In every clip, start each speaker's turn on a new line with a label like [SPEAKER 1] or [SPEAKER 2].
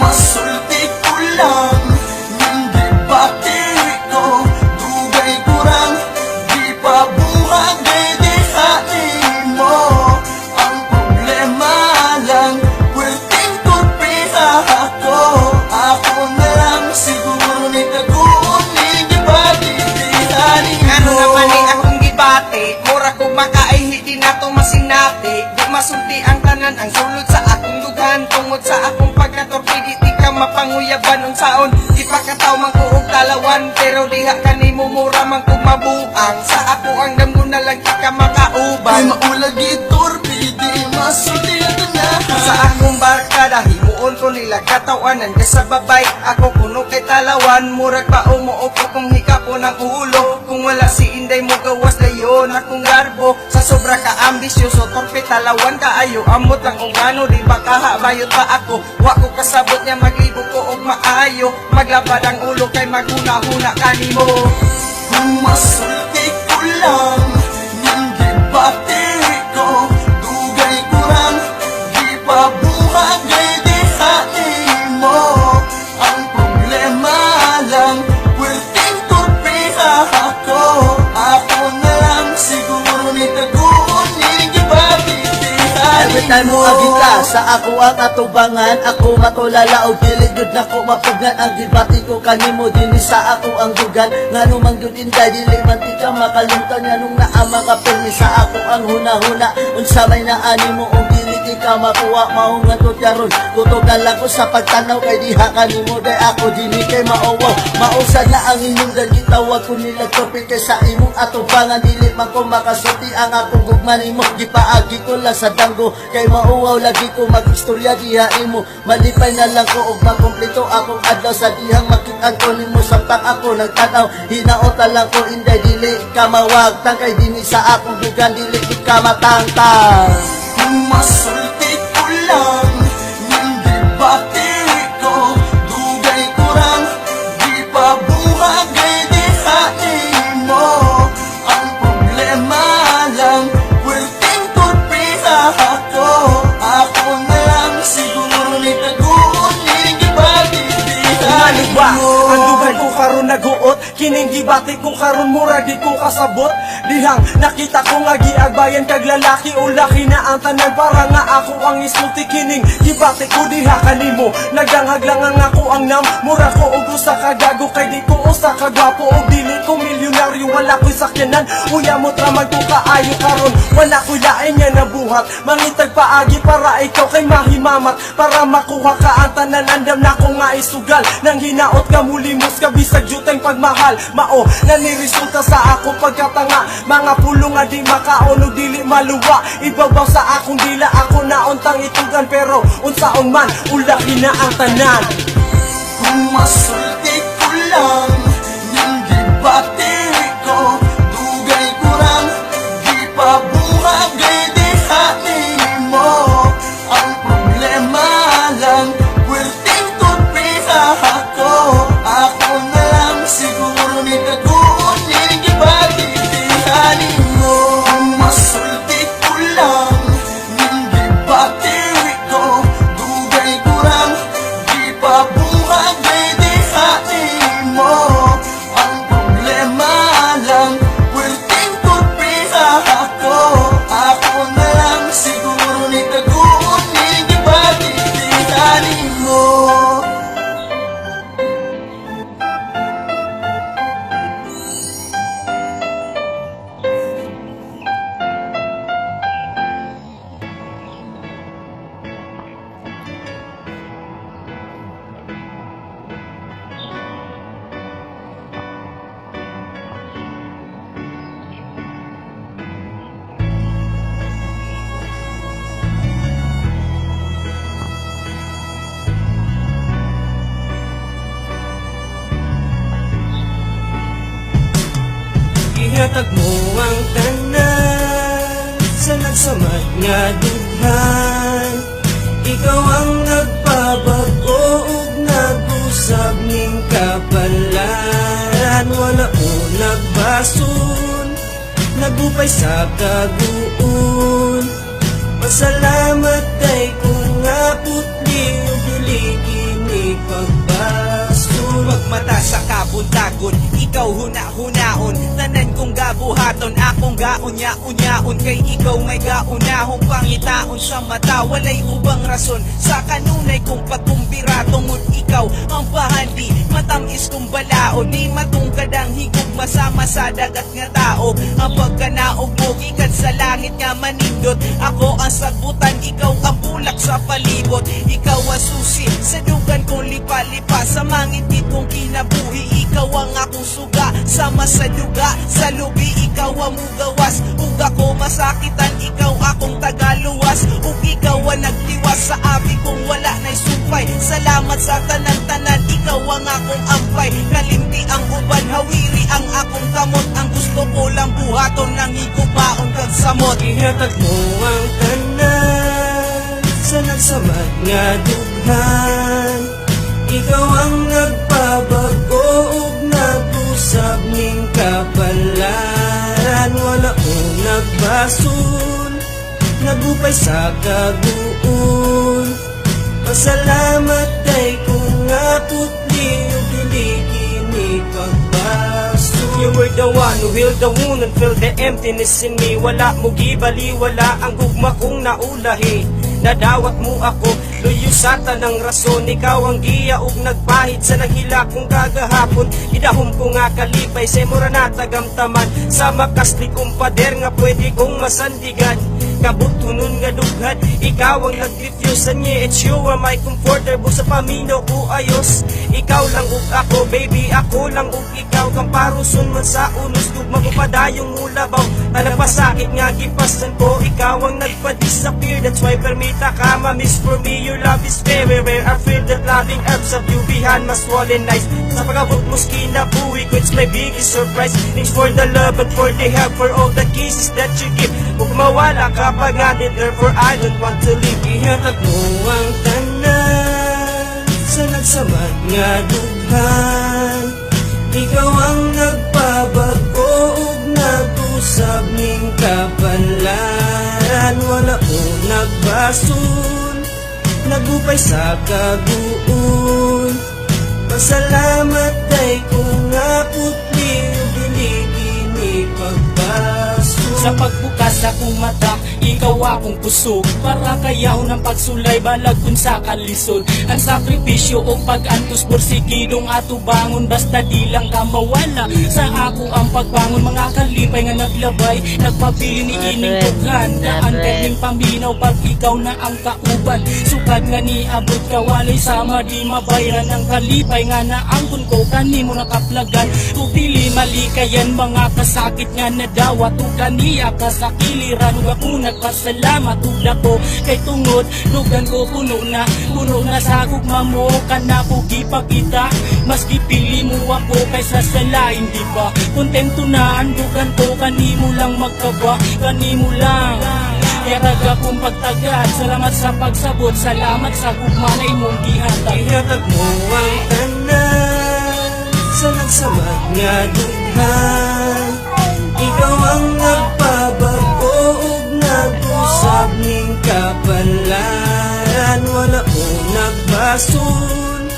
[SPEAKER 1] Masulti ko lang ng debate ko, dugay kurang di pa buhag dedehain mo. Ang problema lang, pwedeng kurpiha ako. Ako na lang siguro ni kaguon ni debate dehanin mo.
[SPEAKER 2] Ano naman ni akong gibate, mura ko makaihi di na to masinati. Di masulti ang tanan, ang sulod sa akong dugan, tungod sa akong pagkatorpidi di ka mapanguyaban unsaon. Di pa kataw man ko og talawan, pero diha kanimo mura man kog mabuang. Sa ako ang damgo na lang di ka
[SPEAKER 1] Ay
[SPEAKER 2] makauban.
[SPEAKER 1] maulagi torpidi, masulti ito na.
[SPEAKER 2] Sa akong barkada, himuon ko nila katawanan ka sa babay. Ako kuno kay talawan, murag pa umuok ko kung hikapo ng ulo. Kung wala si Inday mo gawas dayon akong garbo. Sa sobra ka ambisyoso, torpe talawan ka ayo. Amot lang kung ano, di ba kahabayot pa ako. Wa ko kasabot niya maglibo ko og maayo. Maglabad ang ulo kay maghuna-huna kanimo.
[SPEAKER 1] Kung masulti ko lang ng debate ko, dugay kurang di pa buhag dedehain mo. Ang problema lang, pwedeng torpeha ako. Ako na lang siguro ni kaguon ni debate
[SPEAKER 3] Every
[SPEAKER 1] dehanin
[SPEAKER 3] time
[SPEAKER 1] mo.
[SPEAKER 3] mo agita sa ako ang atubangan, ako matulala o giligod na ko mapugnan. Ang debate ko kanimo din sa ako ang dugan. Ngano man gyud inday dili man ti ka makalimtan, nganong naama ka pirmi sa ako ang hunahuna. Unsa may naani mo o dili di ka makuha, maungan ko karon tutugan lang ko sa pagtanaw kay diha kanimo day ako dili kay mauwaw. Mausad na ang inyong gitawag ko nila topik kay sa imong atubangan, dili man ko makasuti ang akong gugma nimo. Gipaagi ko lang sa danggo kay mauwaw lagi ko magistorya diha imo. Malipay na lang ko og makumpleto akong adlaw sa dihang makit-an ko nimo samtang ako nagtanaw. Hinaota lang ko inday dili ka mawagtang kay dinhi sa akong dugan dili ka matangtang.
[SPEAKER 1] Kung masulti ko lang ng debate ko, dugay kurang di pa buhag dedehain mo. Ang problema lang, pwedeng torpeha ako. Ako na lang siguro ni kaguon ni debate dehanin
[SPEAKER 2] Ba,
[SPEAKER 1] mo.
[SPEAKER 2] ang dugay ko karon naguot, kining gibati ko karon mura di ko kasabot. Dihang nakita ko nga giagbayan kag lalaki o laki na ang tanan para nga ako ang isulti. Kining gibati ko diha kanimo, nagdanghag lang ang ako ang nam. Mura ko og usa ka gago kay di ko usa ka gwapo og dili ko milyonaryo, wala ko'y sakyanan. Uya mo tramag ko kaayo karon, wala ko'y lain nga nabuhat. Mangitag paagi para ikaw kay mahimamat, para makuha ka ang tanan. Andam na ko nga isugal nang hinaot ka mulimos ka bisag juteng pagmahal. Mao naniresulta sa ako pagkatanga, mga pulong nga di makaon ug dili maluwa. Ibabaw sa akong dila, ako nauntang itugan, pero unsaon man ulaki na ang tanan.
[SPEAKER 1] Kung masulti ko lang ng debate ko, dugay kurang di pa buhag dedehanin mo. Ang problema lang, pwedeng torpeha ako. Ako na lang siguro ni kaguon ni debate dehanin mo. Kung masulti ko lang ng debate ko, dugay kurang di pa buhag dedehain mo. Ang problema lang, pwedeng torpeha ako. Ako na lang siguro ni kaguon ni debate dehanin mo.
[SPEAKER 2] Ihatag mo ang tanan sa nagsamad nga dughan. Ikaw ang nagpabago ug nag-usab ning kapalan. nagbasun, nagupay sa kaguon. Pasalamat kay kung nga putli o dili kini pagbasun.
[SPEAKER 4] Magmata sa kabuntagon, ikaw huna-hunaon, tanan kong gabuhaton, akong gaonya-unyaon, kay ikaw may gaunahong pangitaon sa mata. Walay ubang rason sa kanunay kong pagkumbira, tungod ikaw ang pahandi, matamis kong balaod, di matungkad ang higugma sama sa dagat nga tao. Ang pagkanaog mo, gikan sa langit nga manindot, ako ang sagbutan, ikaw ang bulak sa palibot. Ikaw ang susi sa dugan kong lipa-lipa, sa mangit kong kinabuhi, ikaw ang akong suga, sama sa duga, sa lubi, ikaw ang mugawas, ug ako masakitan, ikaw akong tagaluwas, ug ikaw ang nagtiwas sa abi kong wala na'y sumpay. Salamat sa tanan-tanan, ikaw ang akong ampay, kalimti ang uban, hawiri ang akong kamot, ang gusto ko lang buhaton ng higubaon kag samot.
[SPEAKER 2] Ihatag mo ang tanan sa nagsamad nga dughan, ikaw ang nagpabago ug nag-usab ning kapalaran. Wala ko nagbasun, nagupay sa kaguon. Pasalamat kay kung nga putli o dili kini pagbasun. You were the one who healed the wound and filled the emptiness in me. Wala mo gibali, wala ang gugma kong naulahi. Nadawat mo ako, luyo sa tanang rason. Ikaw ang giya ug nagpahid sa naghila kong kagahapon. Idahom ko nga kalipay sa mura na tagamtaman, sa makasli kong pader nga pwede kong masandigan. Kabutunon nga dughan, ikaw ang nag-refuse sa niya. It's you are my comforter, busa paminaw ko ayos. Ikaw lang ug ako, baby, ako lang ug ikaw. Kang paruson man sa unos, tugma ko padayong mulabaw. Talagpasakit nga gipasan ko, ikaw ang nagpa-disappear. That's why permita ka ma-miss for me. Your love is very rare, I feel that loving herbs of you behind my swollen eyes. Sa pag-abot mo kinabuhi ko, it's my biggest surprise. Thanks for the love and for the help, for all the kisses that you give. Huwag mawala ka pag atin, therefore I don't want to leave. Ihatag mo ang tanan sa nagsamad nga dughan, ikaw ang nagpabago ug nag-usab ning kapalaran. Wala ko nagbasun, nagupay sa kaguon. Pasalamat kay kung nga putli o dili kini pagbasun.
[SPEAKER 5] Sa pagbukas akong mata, ikaw akong kusog, para kayaw ng pagsulay, balag kun sa kalisod. Ang sakripisyo o pag-antos, porsikidong ato bangon, basta di lang ka mawala. Sa ako ang pagbangon, mga kalipay nga naglabay, nagpapili ni ining tughan. Daan kaning paminaw pag ikaw na ang kauban. Sukad nga ni abot ka, walay sama di mabayran. Ang kalipay nga naangkon ko, kanimo nakaplagan. Ug dili malikayan, mga kasakit nga nadawat. Ug kaniya ka sa kiliran, ug ako nagpasalamat ug dako. Kay tungod, dugan ko puno na sa gugma mo. Kana ko gipakita, mas gipili mo ako kaysa sa lain, di ba? Kontento na ang dugan ko, kanimo lang magkaba, kanimo lang. Yarag akong pagtagad, salamat sa pagsabot, salamat sa gugma na imong gihatag.
[SPEAKER 2] Ihatag mo ang tanan sa nagsamad nga dughan, ikaw ang nagpabago ug nag-usab ning kapalaran. Wala ko nagbasun,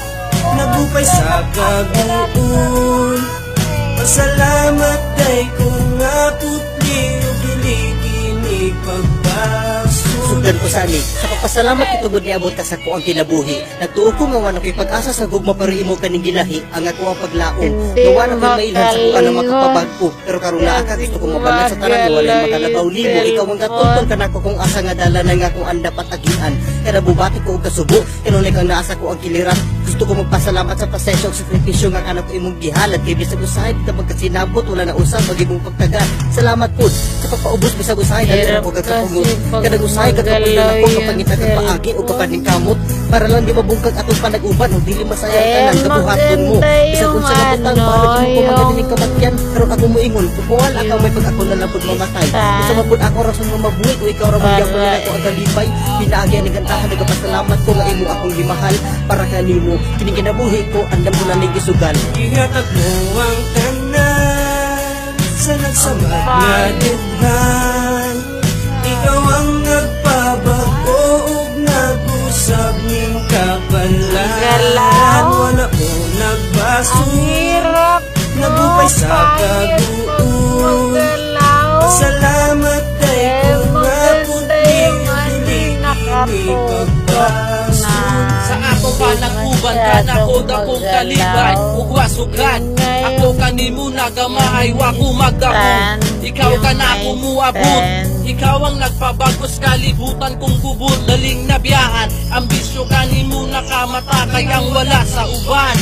[SPEAKER 2] nagupay sa kaguon. Pasalamat kay kung nga putli o dili kini pagbasun.
[SPEAKER 3] Sugdan ko sani, sa pagpasalamat kitugod niabot ka sa ko ang kinabuhi. Nagtuo ko nga wala ko'y pag-asa sa gugma pero imo kaning gilahi ang ako ang paglaom. Gawa na ko'y mailhan sa kuha na makapabagko, pero karon naa ka gusto ko mabanat sa tanan wala makalabaw nimo. Ikaw ang gatuton kanako kung asa nga dala na nga kung anda patagian. Kaya bubati ko og kasubo, kanunay kang naasa ko ang kiliran. Gusto ko magpasalamat sa pasensya ug sakripisyo nga kanako imong gihalad kay bisag usahay kita magkasinabot wala na usab magimong pagtagan. Salamat pud sa pagpaubos bisag usahay dali ko kagkapungod. Kada usahay kagkapungod ako kapangita kag paagi o kapaning kamot para lang di mabungkag atong panag-uban ug dili masaya ang tanan kabuhaton mo. Bisag kung sa kabutang bahala mo ko magadinig kamatyan pero ako moingon kukuwal ako may pag ako na lang pud mamatay. Gusto mapud ako rason mo mabuhi o ikaw ra magyapon nila ko ang galipay. Pinaagi ang gantahan nagapasalamat ko nga imo akong gimahal para kanimo kining kinabuhi ko andam ko na ning isugal.
[SPEAKER 2] Ihatag mo ang tanan sa nagsamad nga dughan. Ikaw ang nagpabago ug nag-usab ning kapalaran. Wala ko nagbaso, nagupay sa kaguon. Pasalamat kay kung naputing hindi pagbaso.
[SPEAKER 5] Sa ako panaguban ka na ko dakong kalibay ug wasugan. Ako kanimo nagamay wa ko magdakong. Ikaw ka na ako muabot. Ikaw ang nagpabagos kalibutan kong bubur daling nabiyahan. Ambisyo kanimo nakamata kayang wala sa uban.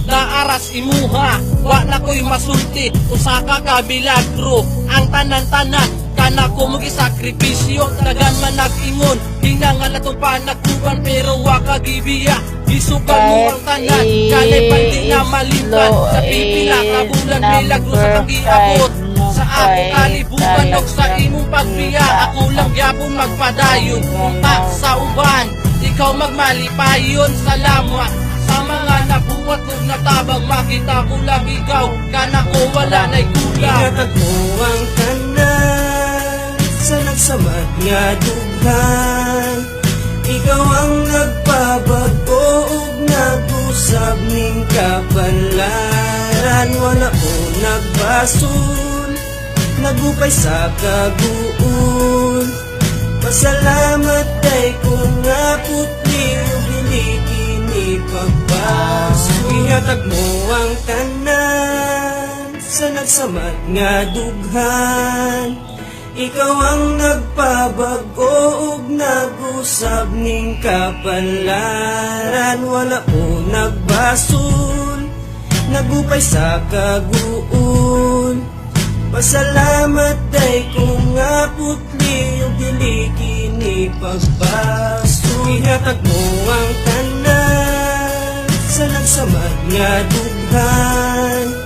[SPEAKER 5] Naaras imuha, wa na ko'y masulti. Usa ka kabilagro, ang tanan-tanan kana ko magisakripisyo, dagan man nag-ingon. Hinangan na tong panagkuban pero wa ka gibiya. Isukan mo ang tanan, kanay pandi na malipan. Sa pipila ka bulan milagro sa pag-iabot. Sa ako kalibutan og sa imong pagbiya. Ako lang gyapon magpadayon, punta sa uban. Ikaw magmalipayon, salamat. Sa mga nabuhat kong natabang, makita ko lang ikaw. Kana ko wala na'y kulang.
[SPEAKER 2] Ingatag mo ang tanan sa nagsamad nga dughan. Ikaw ang nagpabago ug nag-usab ning kapalaran. Wala ko nagbasun, nagupay sa kaguon. Pasalamat kay kung naput ug dili pagbaso. Ihatag mo ang tanan sa nagsamad nga dughan. Ikaw ang nagpabago ug nag-usab ning kapalaran. Wala ko nagbasun, nagupay sa kaguon. Pasalamat day kung aputli ug dili kini pagbaso. Ihatag mo ang tanan sa nagsamad nga dughan.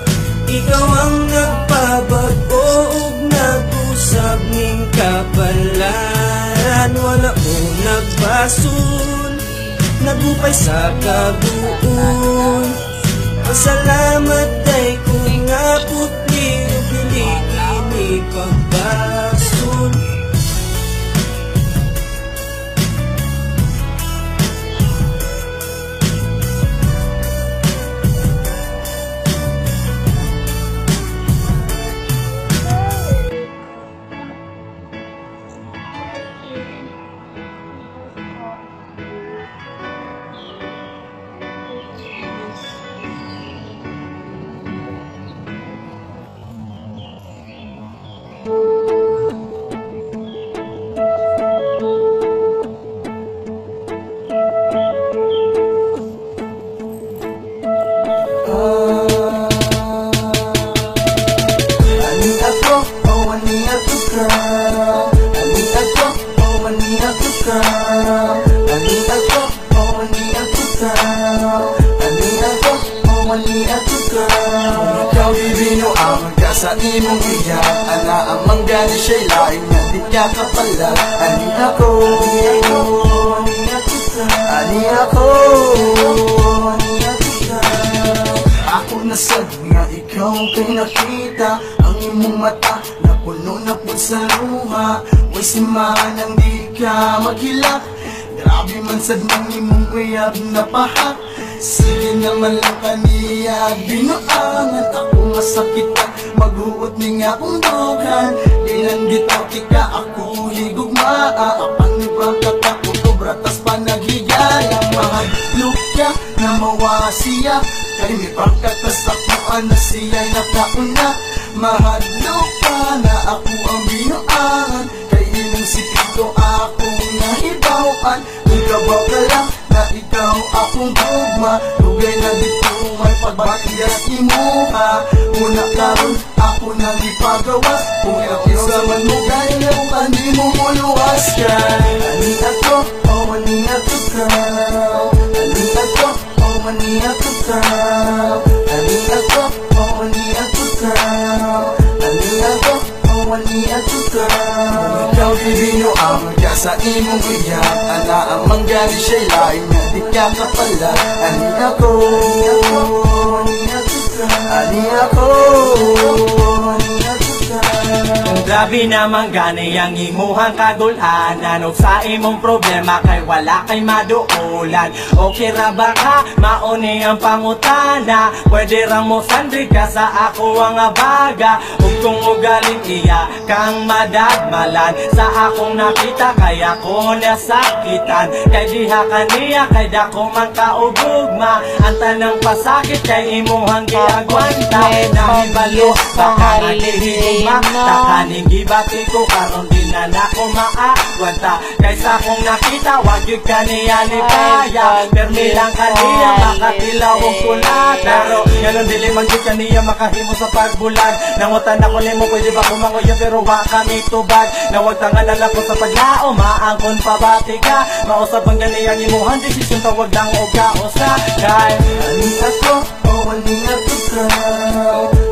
[SPEAKER 2] Ikaw ang nagpabago ug nag-usab ning kapalaran. Wala ko nagbasun, nagupay sa kabuon. Pasalamat day kung aputli ug dili kini pagbasun.
[SPEAKER 1] Ikaw bibino ang sa imong iyak. Ana ang manggani siya'y lain nga di ka kapalag. Ani ako, ani ako. Ako nasad nga ikaw kay nakita. Ang imong mata napuno na po sa luha. Way simahan ang di ka maghilak. Grabe man sad ng imong uyab na pahak. Sige naman lang kaniya binuangan. Ako masakitan, maghuot ni nga akong dughan. Di lang gitaw tika ako higugma. Apan ni pagkata ko bratas pa naghigaya. Mahadlok ka na mawasiya. Kay may pagkatas ako na siya'y nakauna. Mahadlok ka na ako ang binuangan. Kay ilang sikito akong nahibawan. Kung kabaw ka lang na ikaw akong gugma. Lugay na dito may pagbatiyas imuha. Una karon ako nang ipagawas. Kung isa man mo gaya kung hindi mo muluwas ka. Ani ako, oh ani ako ka. Ani ako, oh ani ako ka. Ani ako, oh ani ako ka. Ani ako, oh ani ako ka. Ikaw bibino ang sa imong iyak. Ana ang manggani siya'y lain nga di ka kapalag. Ani ako, ani ako, ani ako, ani ako.
[SPEAKER 2] Grabe naman gani ang imuhang kagulanan ug sa imong problema kay wala kay maduulan. Okay ra ba ka? Mauni ang pangutana. Pwede ra mo sandri ka sa ako ang abaga. Ug kung ugaling iya kang madagmalan sa akong nakita kay ako nasakitan. Kay diha kaniya kay dako man kaugugma. Ang tanang pasakit kay imuhang giagwanta. Nahibalo baka nalihigugma. Takaning gibati ko karon di na nako maagwanta. Kaysa kung nakita wag yun kaniya ligaya. Permi lang kaniya makatilaw og kulata. Pero ganon dili man yun kaniya makahimo sa pagbulag. Nangutan ako nimo pwede ba kumanguya pero wa kami tubag. Nawag tanganan ako sa paglao maangkon pabati ka. Mausap ang ganiyang imuhang desisyon tawag lang o kausa. Kay
[SPEAKER 1] Ani ako, oh ani ako ka.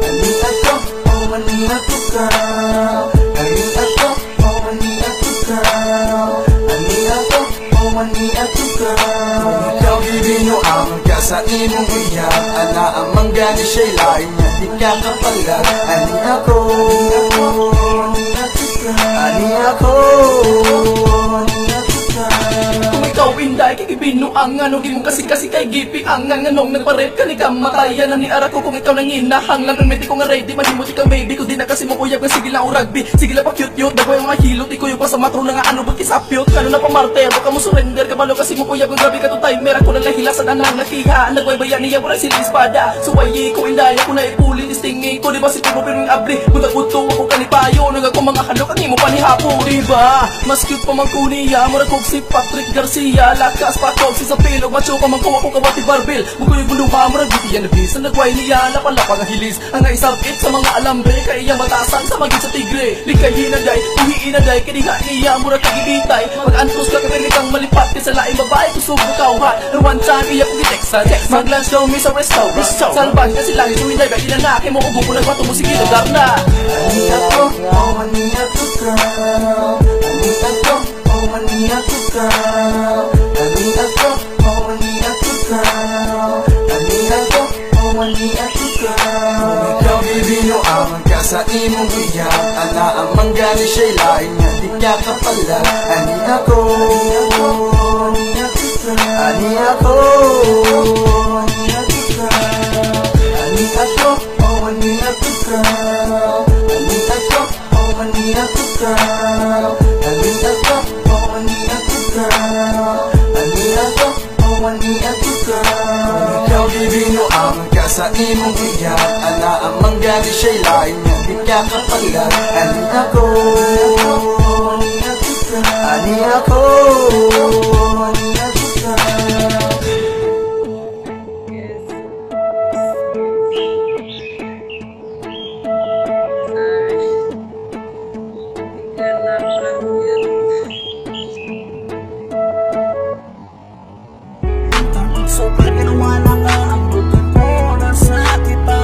[SPEAKER 1] Ani ako, oh ani ako ka. Ani ako, oh ani ako ka. Ani ako, oh ani ako ka. Kung ikaw bibinuang ka sa imong iyak, ana ang manggani siya'y lain niya, di ka kapalag. Ani ako, ani ako ka. Ani ako, ani ako ka.
[SPEAKER 5] Kung ikaw inday, kikibino ang ano, di mo kasi kay gipi ang anong nagparet ka ni kamataya na ni ara ko kung ikaw nang inahang lang remedy ko nga ready, manimuti ka baby, kung di na kasi mo kuyab nga sige lang o rugby, sige lang pa cute-cute, dago yung mga hilot, ikaw yung pa sa matro na nga ano, ba't kisapyot, kano na pa martero, ka mo surrender, kabalo kasi mo kuyab nga grabe ka to timer, ako nang lahilasan anang nakiha, nagway bayan niya, wala sila espada, suwayi ko inday, ako na ipuli, istingi ko, di ba si Timo pero yung abri, buta-buto ako kanipayo, nag ako mga halok, ang imo pa ni hapo, di ba? Mas cute pa man kuniya, mura kog si Patrick Garcia, lakas patog si sa pilog, macho pa man ko ako kabati barbil, mukuloy buluma, mura bitiyan na bis, ang nagway niya, napalapag ang hilis, ang naisabit sa mga alambre, kaya iyang matasan sa magit sa tigre, likayin na day, uhiin na day, kiniha niya, mura kagibitay, mag-antos ka kapili kang malipat, sa laing babae, kusubo ka uhat, and one time, iya kong i-texan, mag-lunch daw mi sa restaurant, salbang kasi lang, suminday, ba inanake mo, ubo ko nagbato mo, sige, lugar na.
[SPEAKER 1] Ani ako, oh ani ako ka. Ani ako, oh ani ako ka. Ani ako, oh ani ako ka. Ani ako, oh ani ako ka. Kung ikaw bibinuang ka sa imong iyak, ana ang manggani siya'y lain niya, di ka kapalag. Ani ako, ani ako ka. Ani ako, ani ako ka. Ani ako, oh ani ako ka. Ani ako, oh ani ako ka. Ani ako, oh ani ako ka. Ani ako, oh ani ako ka. Kung ikaw bibinuang ka sa imong iyak, ana ang manggani siya'y lain niya, di ka kapalag. Ani ako, ani ako ka. Ani ako, ani ako ka.
[SPEAKER 6] Sobrang ginawa na ka ang buton ko nasa kita.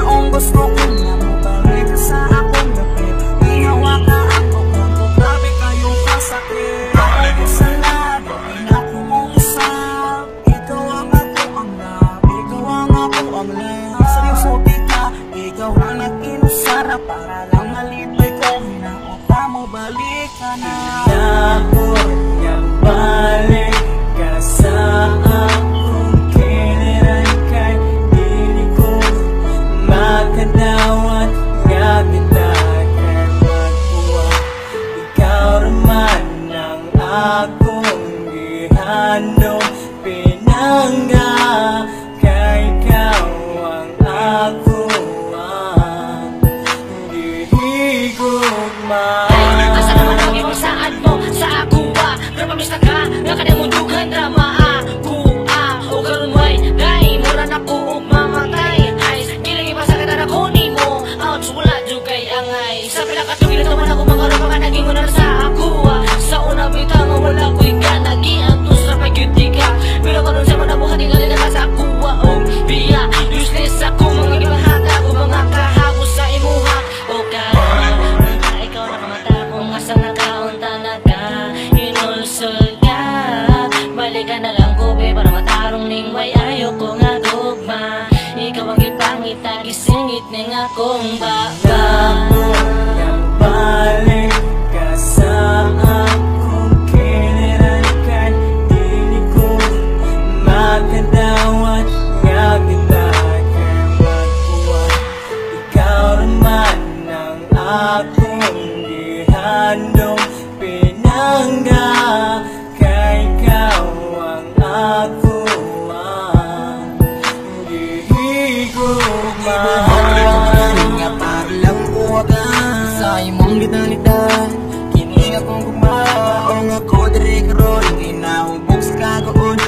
[SPEAKER 6] Ang gusto ko na mabalik ka sa akong lapit. Ihawa ka ako kung grabe kayo kasakit. Ako ko sa lahat, gawin ako mong isa. Ikaw ang ako ang love, ikaw ang ako ang love. Seryoso kita, ikaw ang nag-inusara para lang malibay ko. Hinakota mo, balik ka na.
[SPEAKER 2] ako niyang balik ka sa akong kiniran kay dili ko makadawat nga kita kay magbuwa. Ikaw naman ang akong gihanong pinangga kay ikaw ang ako ang gihigugma.
[SPEAKER 7] Asa naman ang iyong saan mo sa ako Rapamista ka, nakadamundugan drama ako O karon mo'y dahil mura na ko mamatay Ay, gilang ipasakit na ako ni mo Ouch, wala jugay angay Sa pinakatugin na taman ako mga rapang naging mo na sa ako Sa una bitang wala ko'y ka Nag-iantos na pag-yuti ka Pero karon sa mga buhat tingali na sa ako Oh, biya, useless ako Mga gibahata ko mga kahapos sa imuha O karon, ikaw nakamata kung asa nakaon talaga Inulsulgat Balik ka na lang kobe para matarong ning way Ayoko nga gugma Ikaw ang ipangit, nagisingit ning akong baba
[SPEAKER 2] Ako niyang balik
[SPEAKER 6] Ibuhan nga para lang buwagan sa imong gitanitan kini akong gumaong ako diri karon ginahubog sa kagoon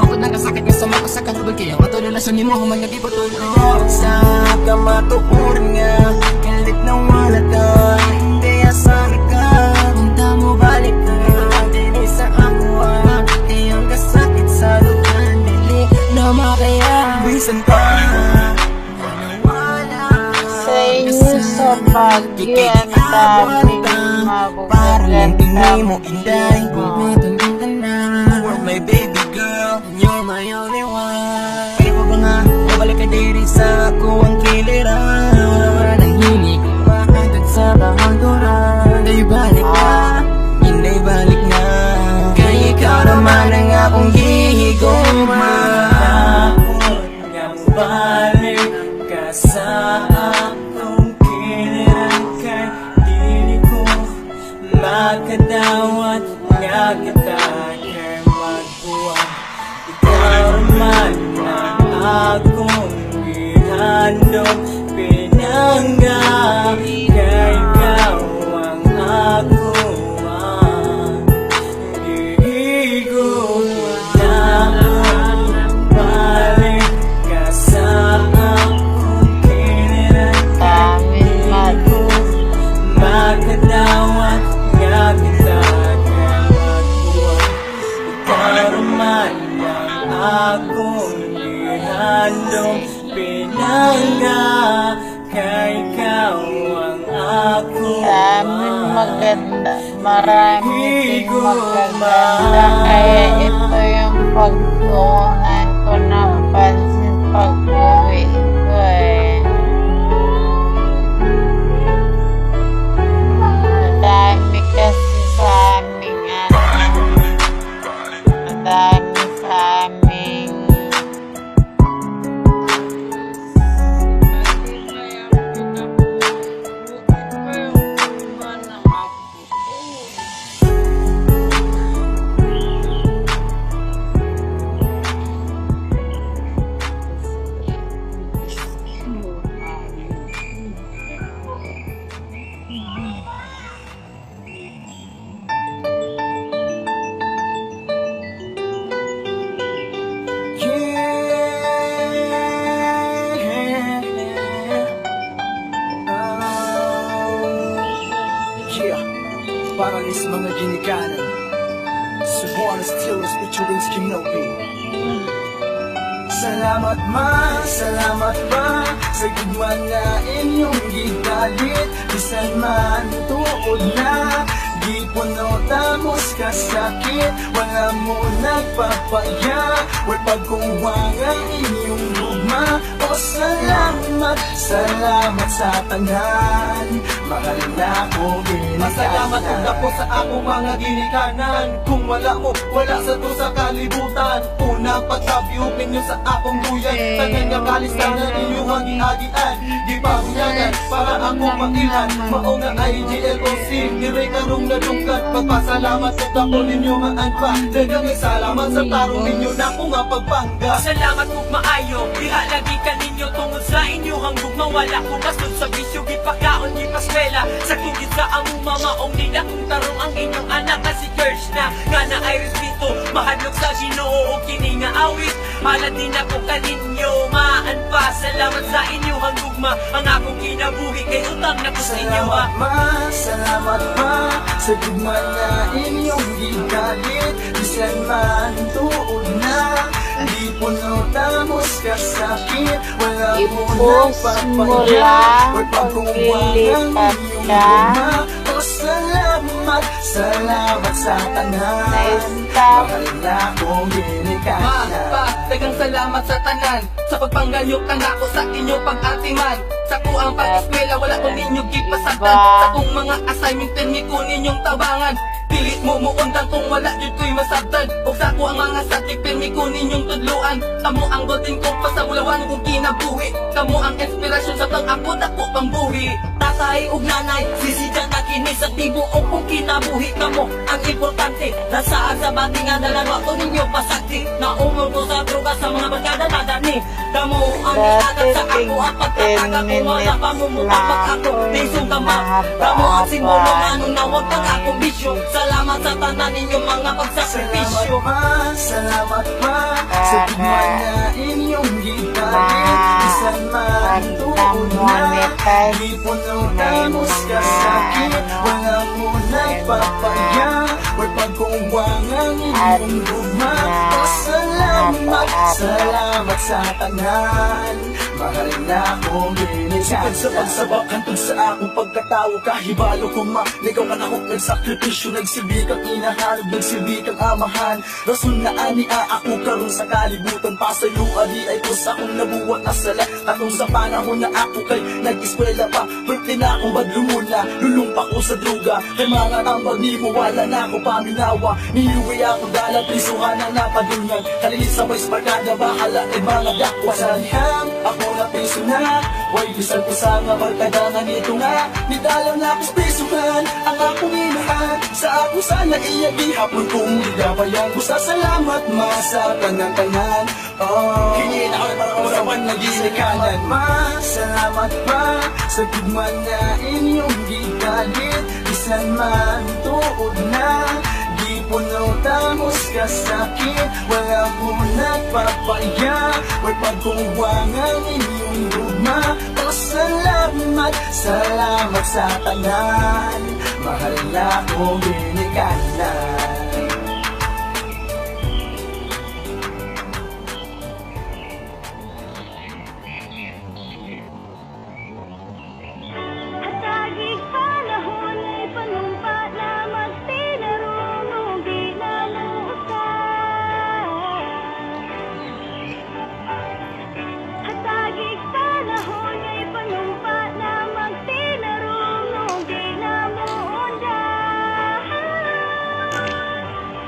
[SPEAKER 6] Bukod ng kasakit nga sa makasakan tubig kaya matulolasyon nimo human nga gipatuloy sa kamatuon nga galit na wala ka hindi asali ka punta mo balik ka dili sa ako iyong kasakit sa lugan dili na makaya bisan pa
[SPEAKER 8] Sa inyo sa Baguio ang daming
[SPEAKER 6] para lang tingin mo
[SPEAKER 8] magagandang
[SPEAKER 6] inday
[SPEAKER 8] mo.
[SPEAKER 6] matundong ka na you're my baby girl and you're my only one kaya mo ba nga mabalik ka diri sa ako ang kiliran wala nang hinig makagad sa bahaguran tayo balik na hindi balik na kaya ikaw naman ang akong hihigoma
[SPEAKER 2] Nga balik ka sa akong kiniran kay dili ko makadawat nga kita kay magbuwag ikaw man ang akong gihandog pinangga kay ikaw ang ako di ko balik ka sa akong kiniran
[SPEAKER 8] Daming
[SPEAKER 2] makadawat nga kita kaya magbuwag ikaw naman ang akong gihandong pinangga kay ikaw ang ako
[SPEAKER 8] daming maganda. Marami din magaganda. Kaya ito yung pagtuunan ko ng pansin pag-uwi ko eh. Madami kasi sa aming madami sa aming
[SPEAKER 1] Para sa mga ginikanan Subuan na Steelers featuring Skinobi Salamat ba Sa gugman na inyong gigalit Bisan man tuod na Di puno tamos kasakit Wala mo nagpapaya Wal pagkuwang ang inyong lugma O salamat sa tanan Mahal na ko
[SPEAKER 2] Masalamat kung ako sa akong mga ginikanan Kung wala mo, wala sa to sa kalibutan Unang pagkabiupin nyo sa akong duyan Sa kanyang kalistanan inyong hagi-hagian Di pagyagan para akong mailan Mao nga IGLOC Diray karong nadungkat Pagpasalamat kung ako ninyo maanpa Dagang salamat sa tarong ninyo na kung mapagpangga
[SPEAKER 5] Salamat kung maayo, diha lagi ka ninyo tungod sa inyo hanggog mawala ko kasod sa bisyo, gipakaon, gipaswela Sa kugid sa among mamaong nila kung tarong ang inyong anak na si Church na nga na ay respeto, mahadlok sa Ginoo o kini nga awit Halad din ako kaninyo, maan pa Salamat sa inyo hanggugma, ang akong kinabuhi kay utang na ko sa inyo
[SPEAKER 1] Salamat pa Sa gugman na inyong gigalit Bisan man tuod na Di puno tamos kasakit Wala mo
[SPEAKER 8] I-post mo
[SPEAKER 1] nagpapaya
[SPEAKER 8] lang
[SPEAKER 1] Wal pagkuwang ang
[SPEAKER 8] paglilipat
[SPEAKER 1] inyong
[SPEAKER 8] ka.
[SPEAKER 1] luma O salamat sa tanan
[SPEAKER 8] Na-stop.
[SPEAKER 1] Mahal na kong ginikanan
[SPEAKER 6] Dagang salamat sa tanan Sa pagpanggayok ka na ko sa inyong pag-atiman Sa kuang pag-eskwela wala ko ninyo gipasagdan Sa kong mga assignment pinmi ko ninyong tabangan Pilit mo muundan kung wala yun ko'y masabtan O sa ko ang mga subject pinmi ko ninyong tudluan Kamu ang golden compass sa bulawan kong kinabuhi Kamu ang inspirasyon sa pang-ako dako pang buhi Tatay ug nanay, sisigan na kini sa tibuok kong kinabuhi Kamu ang importante, nasaan sa batingan na laro ko ninyo pasakti Naungol ko sa droga sa mga barkada na dani Kamu ang
[SPEAKER 5] maniagat sa ako ang pagkataga ko mga pamumupapag ako Lisong tama, ramo at simbolo ano na wag pag akong bisyo Salamat sa tanan ninyo mga pagsakripisyo
[SPEAKER 1] Salamat ma sa tugma na inyong gitalin Isan man tuon na di punotamos ka sakit Wala mo nagpapaya Or pagkuwang ang inyong gugma Salamat, salamat sa tanan Mahal na akong binigyan sa pagsabak hantod sa akong pagkatao Kahibalo ko ma, ligaw ka na akong nagsakripisyo Nagsilbi kang inahanap, nagsilbi kang amahan Rason na ani ako karon sa kalibutan Pasayo ali ay kus akong nabuwat na sala Katong sa panahon na ako kay nag-eskwela pa Birthday na akong badlumuna, lulumpa ko sa droga Kay mga tambag ni mo, wala na ako paminawa Niuwi ako dala, prisuhan ang napadungan Kalilis sa boys barkada, bahala ay mga dakwa Sa liham, ako na piso na Way bisan ko sa nga barkadangan ito nga Nidalaw na akong prisuhan Ang akong inahan Sa ako sana iyagi hapon kong ligabayan Gusto salamat ma sa tanang-tangan Hingin ako para usapan na ginikanan Ma, salamat ma Sa tugma na inyong gigalit Isan man tuod na Di punotamos ka sakit Wala po nagpapaya Or pagkuwang ang inyong gugma Salamat, salamat sa tanan Mahal na akong binikanan
[SPEAKER 9] Hatagig panahon ay panumpa na magtinarunong di na luusay. Hatagig panahon ay panumpa na magtinarunong di na muunday.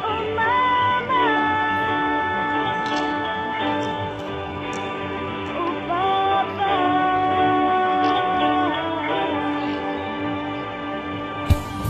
[SPEAKER 9] Oh mama, oh papa.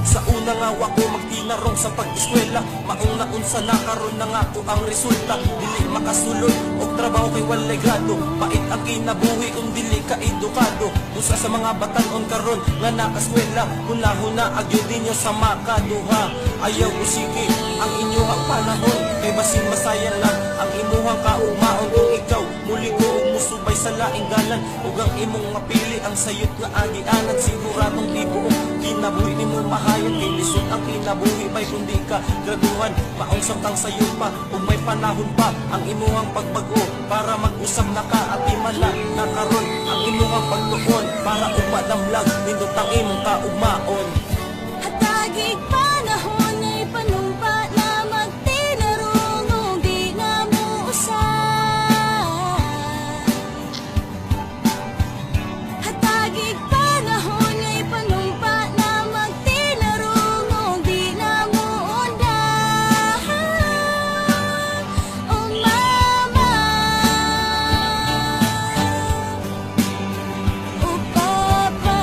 [SPEAKER 2] Sa unang awa ko magtinarong sa pag-eskwela Maong naunsa na karon na nga ko ang resulta Dili makasulod og trabaho kay walay grado Pait ang kinabuhi kung dili ka edukado Usa sa mga batan-on karon nga nakaskwela Huna-huna agyo ninyo sa makaduha Ayaw usigi ang inyong panahon Kay basin masayang lang ang imuhang kaugmaon Kung ikaw muli ko og musubay sa laing galan Ug ang imong mapili ang sayot nga agianan Siguradong di buong kinabuhi nimo mahayon Kay lisod ang kinabuhi bay kundi ka graduhan Maong samtang sayo pa ug may panahon pa Ang imuhang pagbago para mag-usap na ka At imala na karon ang imuhang pagtuon Para upadamlag nindot ang imong kaugmaon
[SPEAKER 9] Hatagig panahon ay panumpa na magtinarunong di na muusay. Hatagig panahon ay panumpa na magtinarunong di na muunday. Oh mama, oh papa.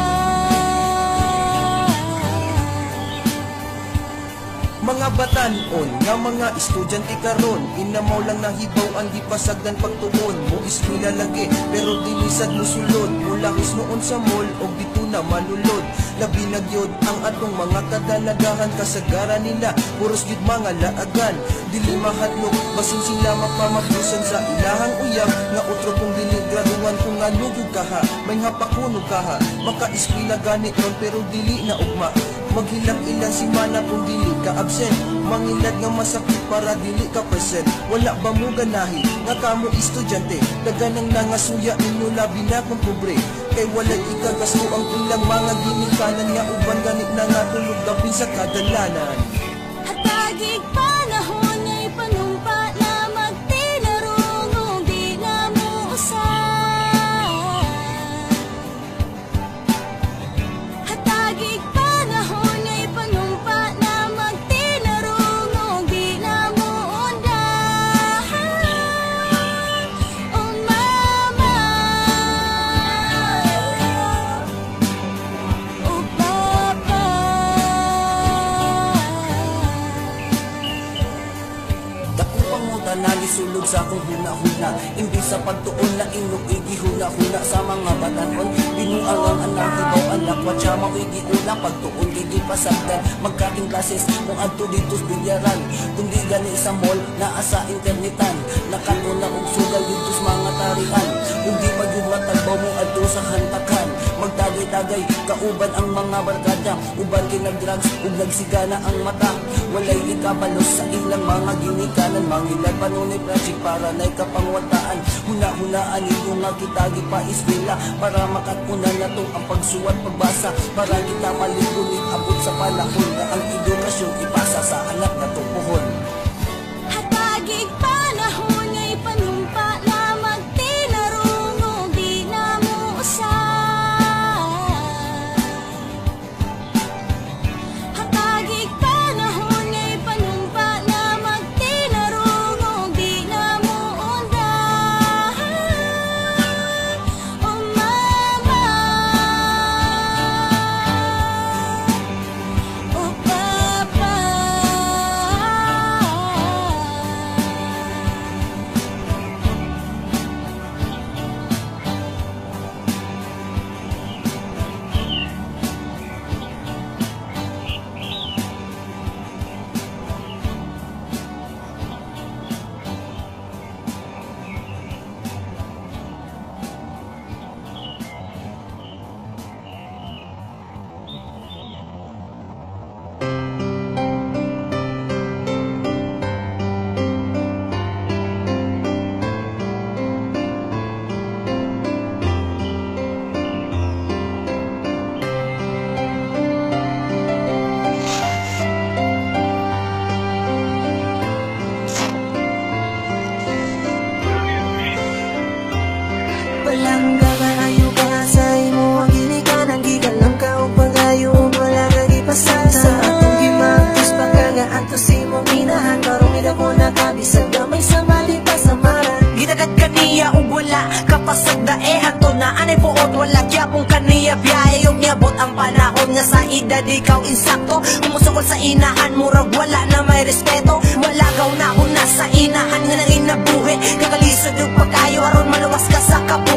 [SPEAKER 2] Mga batanon nga mga estudyante karon Inamaw lang nahibaw ang gipasagdan pagtuon Mo eskwela lagi pero dinisad mo sulod Mulahis noon sa mall o dito na manulod Labi na gyud ang atong mga kadalagahan Kasagaran nila puros gyud mga laagan Dili mahatlok basin sila mapamagdusan sa ilahang uyab Nga utro kung dili graduan kung nga lugog kaha May hapakunog kaha Maka-eskwela ganit ron pero dili na ugma Maghilak ilan si mana kung dili ka absent Mangilad nga masakit para dili ka present Wala ba mo ganahi nga kamo estudyante Daganang nangasuya inyo labi na kung pobre Kay wala ikagasto ang ilang mga ginikanan Nga uban ganit na nga tulog dapin sa kadalanan
[SPEAKER 9] Hatagig panahon ay panumpa na magtinarunong di na muusay. Hatagig panahon ay panumpa na magtinarunong di na muunday. Oh mama, oh papa.
[SPEAKER 2] Dako pang mo tanali sulod sa akong huna-huna
[SPEAKER 3] na imbis sa pagtuon na inog igihuna-huna sa mga batanon. Binuang ang anang hibaw anak watya mawigi una pagtuon gigi pasagdan magkating klases kung adto dito sa bilyaran kundi gani sa mall naa sa internetan nakatuna og sugal dito sa mga tarian kundi magyud matagbaw mo adto sa hantakan magdagay-dagay kauban ang mga barkada uban kay nagdrugs ug nagsigana ang mata walay ikabalos sa ilang mga ginikanan mangilan panunay project para nay kapangwataan huna-hunaan ninyo nga kita gipa-eskwela para makatunan nato ang pagsuwat pagbasa para kita maligunit abot sa panahon na ang edukasyon ipasa sa anak na tupuhon.
[SPEAKER 9] Hatagig panahon nga'y panumpa na magtinarong di na mo usay. Hatagig panahon nga'y panumpa na magtinarong di na mo unday. Oh mama, oh papa. Palangga kaayo kasay mo ang ginikanan gigalang ka o pagayo wala ka gipasal sa atong gimatos pagkagaantos si mo minahan karong ida ko nakabisag gamay sa mali pasamaran
[SPEAKER 7] Gitagat kaniya ug wala kapasag daehan to na anay puot wala gyapon kaniya biyahe ug niabot ang panahon nga sa edad ikaw insakto umusukol sa inahan murag wala na may respeto wala gaw na una sa inahan nga nangin nabuhi kakalisod ug pagkayo aron maluwas ka sa kapu